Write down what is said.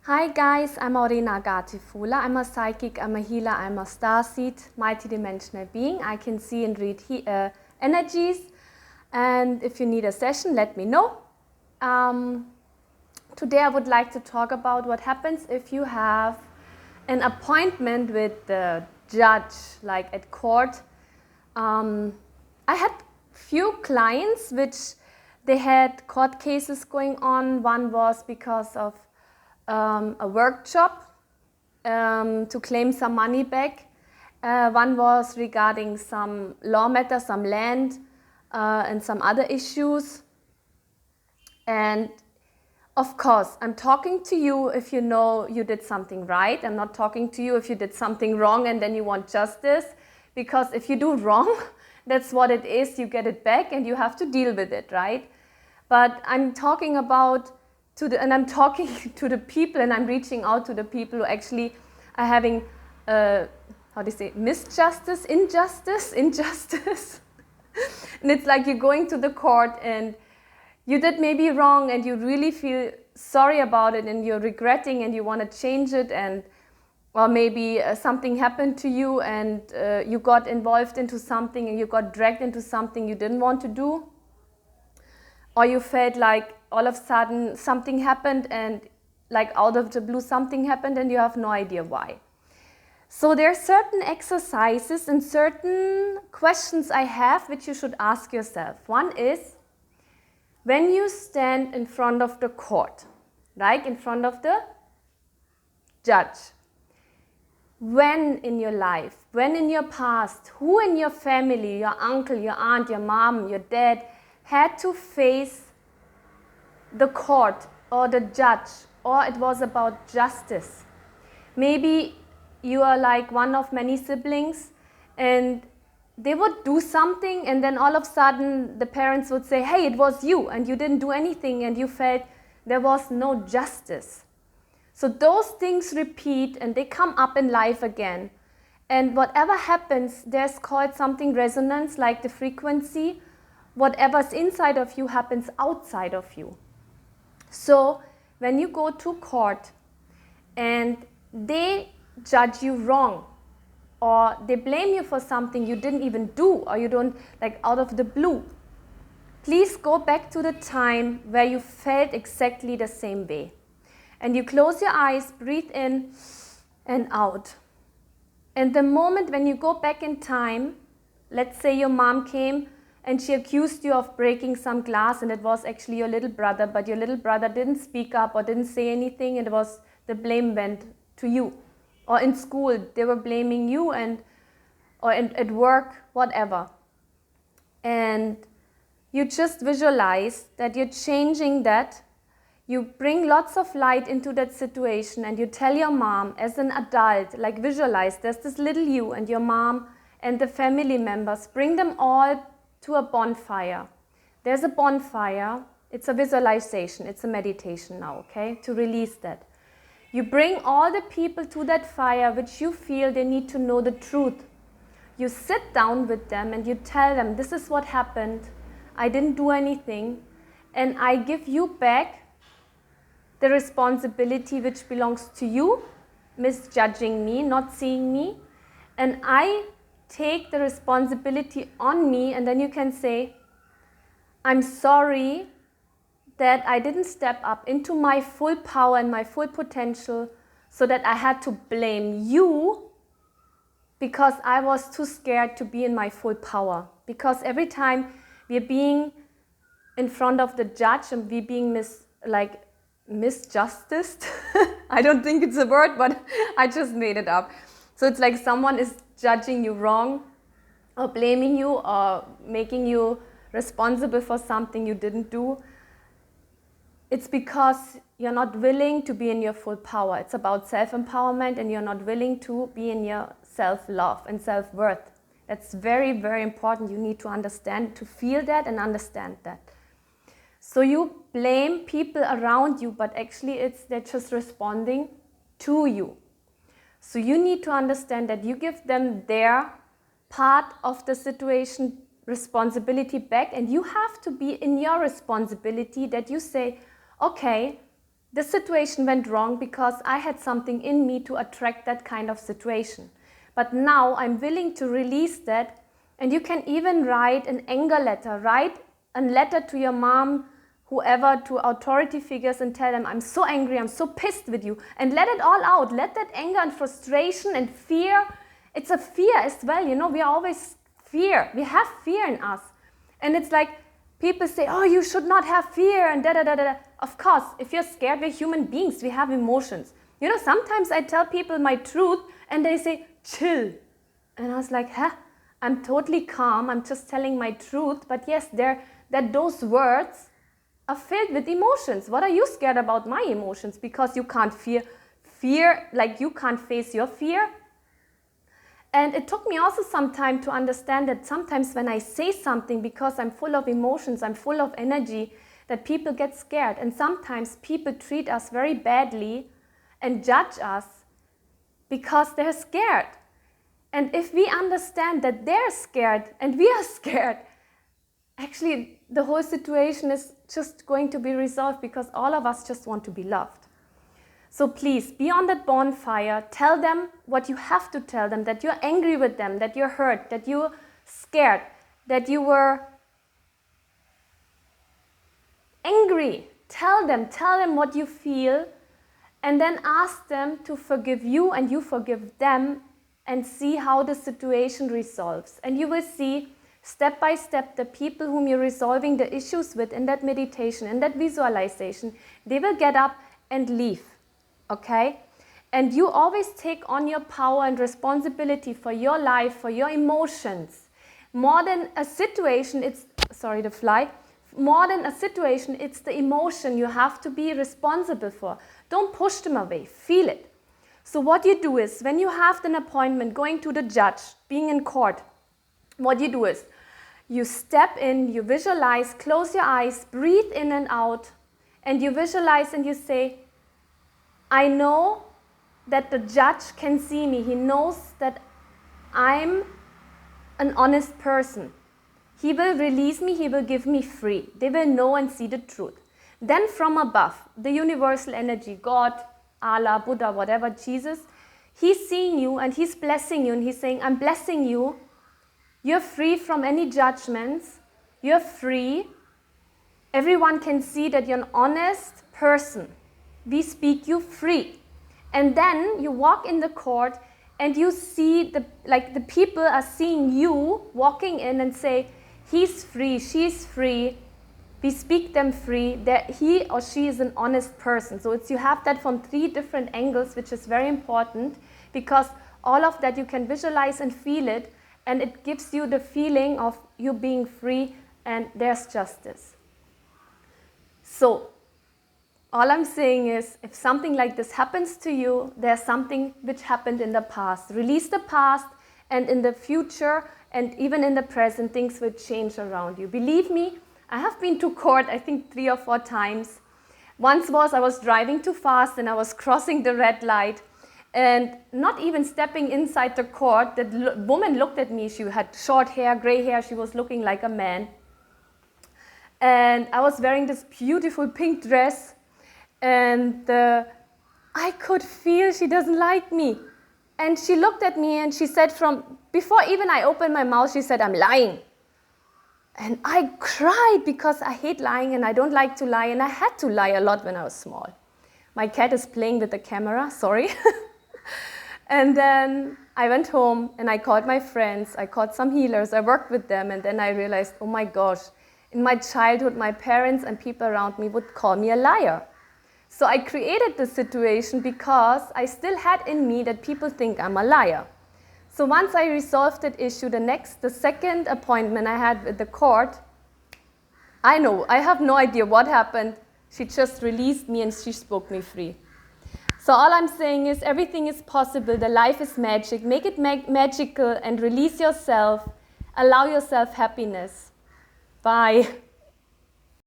Hi guys, I'm aurena.fohler. I'm a psychic, I'm a healer, I'm a starseed, multidimensional being. I can see and read energies, and if you need a session, let me know. Today I would like to talk about what happens if you have an appointment with the judge, like at court. I had few clients which they had court cases going on. One was because of a workshop to claim some money back. One was regarding some law matters, some land, and some other issues. And of course, I'm talking to you if you know you did something right. I'm not talking to you if you did something wrong and then you want justice. Because if you do wrong, that's what it is. You get it back and you have to deal with it, right? But I'm talking about I'm talking to the people, and I'm reaching out to the people who actually are having, injustice. And it's like you're going to the court and you did maybe wrong and you really feel sorry about it and you're regretting and you want to change it, or maybe something happened to you and you got involved into something and you got dragged into something you didn't want to do. Or you felt like all of a sudden something happened and like out of the blue something happened and you have no idea why. So there are certain exercises and certain questions I have which you should ask yourself. One is, when you stand in front of the court, like in front of the judge, when in your life, when in your past, who in your family, your uncle, your aunt, your mom, your dad, had to face the court or the judge, or it was about justice. Maybe you are like one of many siblings and they would do something and then all of a sudden the parents would say, hey, it was you and you didn't do anything, and you felt there was no justice. So those things repeat and they come up in life again. And whatever happens, there's called something resonance, like the frequency. Whatever's inside of you happens outside of you. So when you go to court and they judge you wrong, or they blame you for something you didn't even do, or you don't, like out of the blue, please go back to the time where you felt exactly the same way. And you close your eyes, breathe in and out. And the moment when you go back in time, let's say your mom came and she accused you of breaking some glass and it was actually your little brother, but your little brother didn't speak up or didn't say anything, and the blame went to you. Or in school, they were blaming you, or at work, whatever. And you just visualize that you're changing that. You bring lots of light into that situation and you tell your mom as an adult, like visualize there's this little you and your mom and the family members, bring them all to a bonfire. There's a bonfire, it's a visualization, it's a meditation now, okay, to release that. You bring all the people to that fire which you feel they need to know the truth. You sit down with them and you tell them, this is what happened, I didn't do anything, and I give you back the responsibility which belongs to you, misjudging me, not seeing me, and I take the responsibility on me. And then you can say, I'm sorry that I didn't step up into my full power and my full potential, so that I had to blame you because I was too scared to be in my full power. Because every time we're being in front of the judge and we're being misjusticed, I don't think it's a word, but I just made it up. So it's like someone is judging you wrong or blaming you or making you responsible for something you didn't do. It's because you're not willing to be in your full power. It's about self-empowerment, and you're not willing to be in your self-love and self-worth. That's very, very important. You need to understand, to feel that and understand that. So you blame people around you, but actually they're just responding to you. So you need to understand that you give them their part of the situation responsibility back, and you have to be in your responsibility, that you say, okay, the situation went wrong because I had something in me to attract that kind of situation. But now I'm willing to release that, and you can even write an anger letter, write a letter to your mom, whoever, to authority figures, and tell them, I'm so angry, I'm so pissed with you, and let it all out. Let that anger and frustration and fear, it's a fear as well, you know, we are always fear. We have fear in us. And it's like, people say, oh, you should not have fear, and da-da-da-da. Of course, if you're scared, we're human beings, we have emotions. You know, sometimes I tell people my truth, and they say, chill. And I was like, huh? I'm totally calm, I'm just telling my truth, but yes, that those words are filled with emotions. What are you scared about my emotions? Because you can't fear, like you can't face your fear. And it took me also some time to understand that sometimes when I say something, because I'm full of emotions, I'm full of energy, that people get scared. And sometimes people treat us very badly and judge us because they're scared. And if we understand that they're scared and we are scared, actually the whole situation is just going to be resolved because all of us just want to be loved. So please, be on that bonfire, tell them what you have to tell them, that you're angry with them, that you're hurt, that you're scared, that you were angry. Tell them what you feel, and then ask them to forgive you and you forgive them, and see how the situation resolves. And you will see step by step the people whom you're resolving the issues with in that meditation, in that visualization, they will get up and leave. Okay? And you always take on your power and responsibility for your life, for your emotions. More than a situation, more than a situation, it's the emotion you have to be responsible for. Don't push them away, feel it. So what you do is, when you have an appointment, going to the judge, being in court, what you do is, you step in, you visualize, close your eyes, breathe in and out, and you visualize and you say, I know that the judge can see me. He knows that I'm an honest person. He will release me, he will give me free. They will know and see the truth. Then from above, the universal energy, God, Allah, Buddha, whatever, Jesus, he's seeing you and he's blessing you and he's saying, I'm blessing you. You're free from any judgments. You're free. Everyone can see that you're an honest person. We speak you free. And then you walk in the court and you see the people are seeing you walking in and say, he's free, she's free. We speak them free, that he or she is an honest person. So you have that from 3 different angles, which is very important, because all of that you can visualize and feel it, and it gives you the feeling of you being free and there's justice. So all I'm saying is, if something like this happens to you, there's something which happened in the past. Release the past, and in the future and even in the present, things will change around you. Believe me, I have been to court, I think 3 or 4 times. Once I was driving too fast and I was crossing the red light, and not even stepping inside the court, the woman looked at me. She had short hair, gray hair, she was looking like a man. And I was wearing this beautiful pink dress, and I could feel she doesn't like me. And she looked at me and she said, before even I opened my mouth, she said, I'm lying. And I cried because I hate lying and I don't like to lie, and I had to lie a lot when I was small. My cat is playing with the camera, sorry. And then I went home and I called my friends, I called some healers, I worked with them, and then I realized, oh my gosh, in my childhood, my parents and people around me would call me a liar. So I created this situation because I still had in me that people think I'm a liar. So once I resolved that issue, the second appointment I had with the court, I have no idea what happened. She just released me and she spoke me free. So all I'm saying is, everything is possible. The life is magic. Make it magical and release yourself. Allow yourself happiness. Bye.